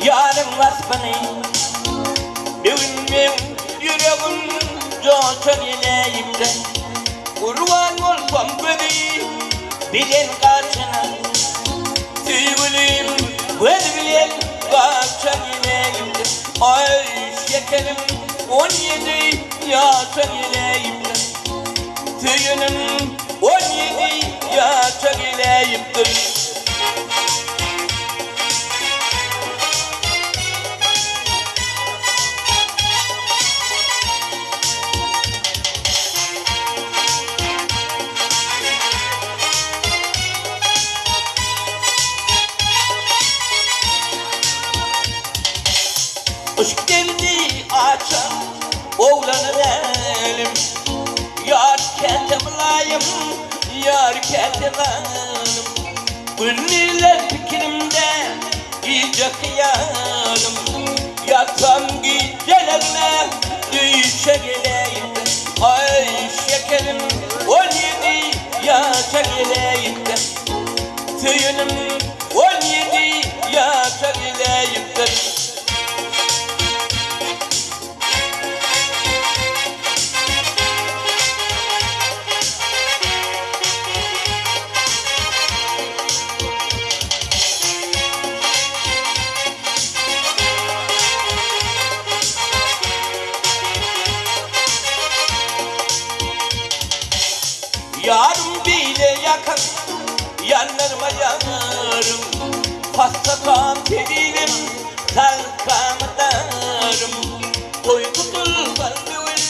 yarım var bana. Benim yüreğim coşa geleyim de kurban olsam beni bilen karşına. Tüyülüm bilen karşa geleyim de ay şekerim 17 yaşa geleyim de tüyünüm 17 yaşa geleyim de. Işık devri açan oğlanın elim. Yar kente bulayım, yar kente varım. Ünlüler fikrimde iyice kıyalım. Yatsam gecelerine düşe geleyim. Ay şekerim 17 yaşa geleyim. Tüyünüm 17 yaşa geleyim. Yarım bile yakın, yanlarıma yanarım. Hasta kampiririm, kalkamı darım. Uykutul kalbül,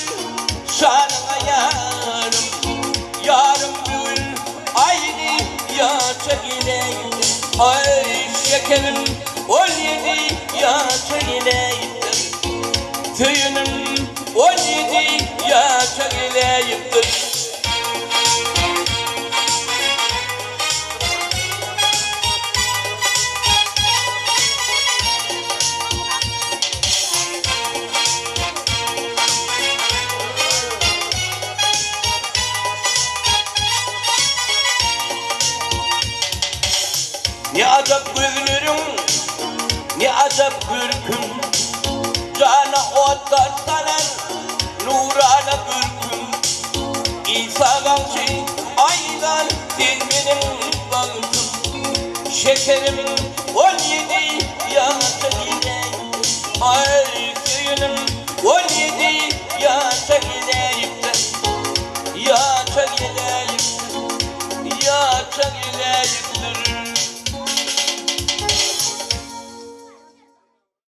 şanıma yarım. Yarım bül, aynı yaşa geleyim. Ay şekerim 17 yaşa geleyim. Tüyünüm 17 yaşa geleyim. Ne acap gülürüm, ne acap gürküm. Cana otlar sanar, nurana gürküm. İsa gamşı aydan dilmenim bankım. Şekerim 17 yaşa gideyim. Ay suyunum 17 yaşa gideyim. Yaşa gideyim, yaşa gideyim.